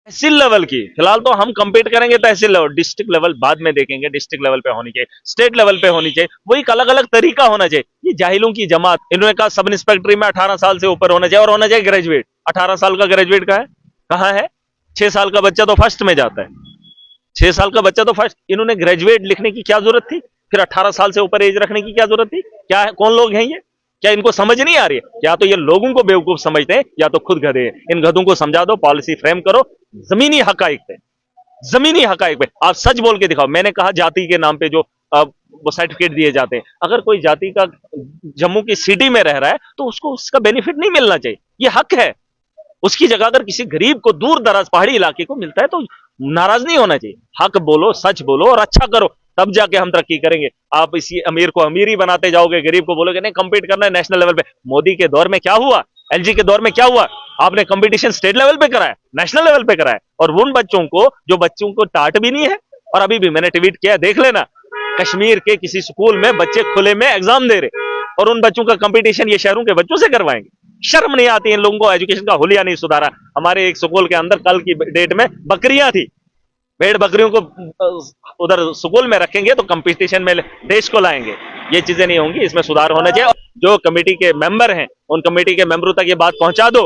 तहसील level की फिलहाल तो हम compete करेंगे, तहसील लेवल, डिस्ट्रिक्ट लेवल बाद में देखेंगे, डिस्ट्रिक्ट लेवल पे होनी चाहिए, स्टेट लेवल पे होनी चाहिए, वो एक अलग अलग तरीका होना चाहिए। ये जाहिलों की जमात, इन्होंने कहा सब इंस्पेक्टरी में 18 साल से ऊपर होना चाहिए और होना चाहिए ग्रेजुएट। 18 साल का ग्रेजुएट का है, कहाँ है? 6 साल का बच्चा तो फर्स्ट में जाता है, 6 साल का बच्चा तो फर्स्ट, इन्होंने ग्रेजुएट लिखने की क्या जरूरत थी? फिर 18 साल से ऊपर एज रखने की क्या जरूरत थी? क्या है, कौन लोग हैं ये? क्या इनको समझ नहीं आ रही है? या तो ये लोगों को बेवकूफ समझते हैं या तो खुद गधे हैं। इन गधों को समझा दो, पॉलिसी फ्रेम करो जमीनी हकाइक पे, जमीनी हकाइक पे आप सच बोल के दिखाओ। मैंने कहा जाति के नाम पे जो वो सर्टिफिकेट दिए जाते हैं, अगर कोई जाति का जम्मू की सिटी में रह रहा है तो उसको उसका बेनिफिट नहीं मिलना चाहिए, ये हक है। उसकी जगह अगर किसी गरीब को दूर दराज पहाड़ी इलाके को मिलता है तो नाराज नहीं होना चाहिए। हक बोलो, सच बोलो और अच्छा करो, तब जाके हम तरक्की करेंगे। आप इसी अमीर को अमीर ही बनाते जाओगे, गरीब को बोलोगे नहीं कम्पीट करना है नेशनल लेवल पे। मोदी के दौर में क्या हुआ, एलजी के दौर में क्या हुआ? आपने कंपटीशन स्टेट लेवल पे कराया, नेशनल लेवल पे कराया, और उन बच्चों को जो बच्चों को टाट भी नहीं है। और अभी भी मैंने ट्वीट किया, देख लेना, कश्मीर के किसी स्कूल में बच्चे खुले में एग्जाम दे रहे और उन बच्चों का कंपटीशन ये शहरों के बच्चों से करवाएंगे। शर्म नहीं आती इन लोगों को, एजुकेशन का हुलिया नहीं सुधारा। हमारे एक स्कूल के अंदर कल की डेट में बकरियां थी, भेड़ बकरियों को उधर स्कूल में रखेंगे तो कंपटीशन में देश को लाएंगे। ये चीजें नहीं होंगी, इसमें सुधार होना चाहिए। जो कमेटी के मेंबर हैं उन कमेटी के मेंबरों तक ये बात पहुंचा दो,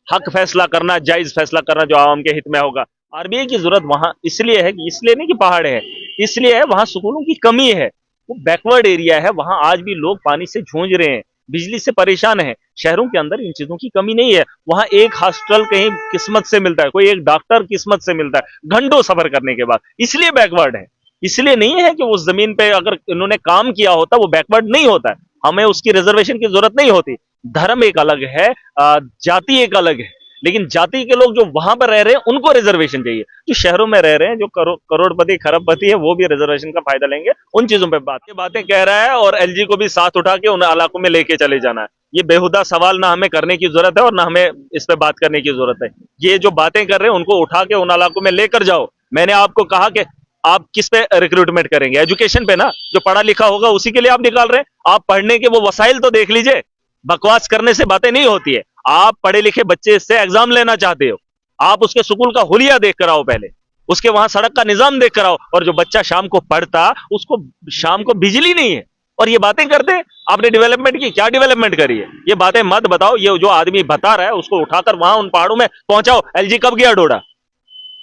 हक फैसला करना, जायज फैसला करना जो आवाम के हित में होगा। आरबीआई की जरूरत वहां इसलिए है कि, इसलिए नहीं कि पहाड़ है, इसलिए है वहां स्कूलों की कमी है, वो बैकवर्ड एरिया है, वहां आज भी लोग पानी से जूझ रहे हैं, बिजली से परेशान है। शहरों के अंदर इन चीजों की कमी नहीं है। वहां एक हॉस्पिटल कहीं किस्मत से मिलता है, कोई एक डॉक्टर किस्मत से मिलता है घंटों सफर करने के बाद, इसलिए बैकवर्ड है। इसलिए नहीं है कि उस जमीन पे अगर इन्होंने काम किया होता वो बैकवर्ड नहीं होता है, हमें उसकी रिजर्वेशन की जरूरत नहीं होती। धर्म एक अलग है, जाति एक अलग है, लेकिन जाति के लोग जो वहां पर रह रहे हैं उनको रिजर्वेशन चाहिए। जो शहरों में रह रहे हैं, जो करोड़पति खरबपति है, वो भी रिजर्वेशन का फायदा लेंगे। उन चीजों पे बातें कह रहा है और एलजी को भी साथ उठा के उन इलाकों में लेके चले जाना है। ये बेहुदा सवाल ना हमें करने की जरूरत है और ना हमें इस पे बात करने की जरूरत है। ये जो बातें कर रहे हैं उनको उठा के उन इलाकों में लेकर जाओ। मैंने आपको कहा कि आप किस पे रिक्रूटमेंट करेंगे? एजुकेशन पे ना, जो पढ़ा लिखा होगा उसी के लिए आप निकाल रहे हैं। आप पढ़ने के वो वसाइल तो देख लीजिए, बकवास करने से बातें नहीं होती है। आप पढ़े लिखे बच्चे से एग्जाम लेना चाहते हो, आप उसके स्कूल का हुलिया देख कर आओ, पहले उसके वहां सड़क का निजाम देख कर आओ। और जो बच्चा शाम को पढ़ता, उसको शाम को बिजली नहीं है और ये बातें करते हैं आपने डेवलपमेंट की। क्या डेवलपमेंट करी है? ये बातें मत बताओ। ये जो आदमी बता रहा है उसको उठाकर वहां उन पहाड़ों में पहुंचाओ। एलजी कब गया डोडा?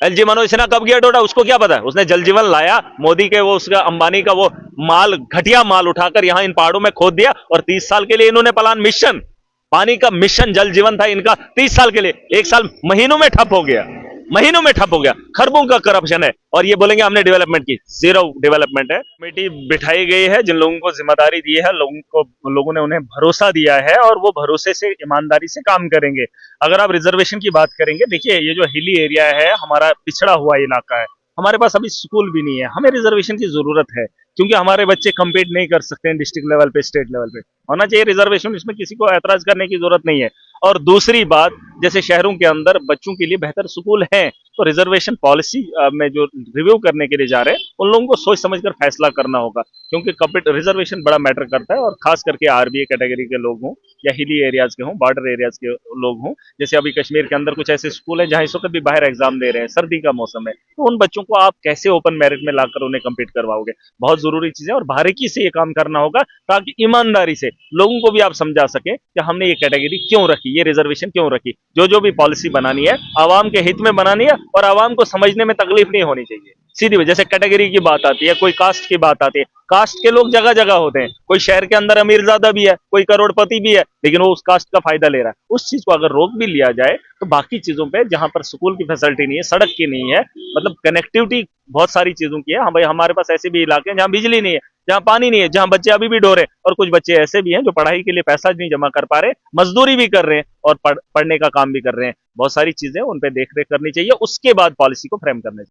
एलजी मनोज सिन्हा कब गया डोडा? उसको क्या पता है? उसने जल जीवन लाया, मोदी के वो उसका अंबानी का वो माल, घटिया माल उठाकर यहां इन पहाड़ों में खोद दिया और 30 साल के लिए इन्होंने प्लान, मिशन, पानी का मिशन जल जीवन था इनका 30 साल के लिए। 1 साल महीनों में ठप हो गया, महीनों में ठप हो गया। खरबों का करप्शन है और ये बोलेंगे हमने डेवलपमेंट की। जीरो डेवलपमेंट है। कमेटी बिठाई गई है, जिन लोगों को जिम्मेदारी दी है, लोगों ने उन्हें भरोसा दिया है और वो भरोसे से ईमानदारी से काम करेंगे। अगर आप रिजर्वेशन की बात करेंगे, देखिए ये जो हिली एरिया है, हमारा पिछड़ा हुआ इलाका है, हमारे पास अभी स्कूल भी नहीं है। हमें रिजर्वेशन की जरूरत है क्योंकि हमारे बच्चे कंपीट नहीं कर सकते हैं डिस्ट्रिक्ट लेवल पे, स्टेट लेवल पे। होना चाहिए रिजर्वेशन, इसमें किसी को ऐतराज करने की जरूरत नहीं है। और दूसरी बात, जैसे शहरों के अंदर बच्चों के लिए बेहतर स्कूल हैं, तो रिजर्वेशन पॉलिसी में जो रिव्यू करने के लिए जा रहे हैं उन लोगों को सोच समझकर फैसला करना होगा, क्योंकि रिजर्वेशन बड़ा मैटर करता है। और खास करके आरबीए कैटेगरी के लोग हों या हिली एरियाज के हों, बॉर्डर एरियाज के लोग हों, जैसे अभी कश्मीर के अंदर कुछ ऐसे स्कूल हैं जहां इस वक्त भी बाहर एग्जाम दे रहे हैं, सर्दी का मौसम है, तो उन बच्चों को आप कैसे ओपन मेरिट में लाकर उन्हें कम्पीट करवाओगे? बहुत जरूरी चीज है और बारीकी से ये काम करना होगा ताकि ईमानदारी से लोगों को भी आप समझा सके कि हमने ये कैटेगरी क्यों रखी, ये रिजर्वेशन क्यों रखी। जो भी पॉलिसी बनानी है आवाम के हित में बनानी है और आवाम को समझने में तकलीफ नहीं होनी चाहिए। सीधी वजह, जैसे कैटेगरी की बात आती है, कोई कास्ट की बात आती है, कास्ट के लोग जगह जगह होते हैं। कोई शहर के अंदर अमीरजादा भी है, कोई करोड़पति भी है, लेकिन वो उस कास्ट का फायदा ले रहा है। उस चीज को अगर रोक भी लिया जाए तो बाकी चीजों पे, जहां पर स्कूल की फैसिलिटी नहीं है, सड़क की नहीं है, मतलब कनेक्टिविटी बहुत सारी चीजों की है। हम भाई, हमारे पास ऐसे भी इलाके हैं जहां बिजली नहीं है, जहां पानी नहीं है, जहां बच्चे अभी भी डो रहे हैं, और कुछ बच्चे ऐसे भी हैं जो पढ़ाई के लिए पैसा नहीं जमा कर पा रहे, मजदूरी भी कर रहे हैं और पढ़ने का काम भी कर रहे हैं। बहुत सारी चीजें उन पे देख रेख करनी चाहिए, उसके बाद पॉलिसी को फ्रेम करना चाहिए।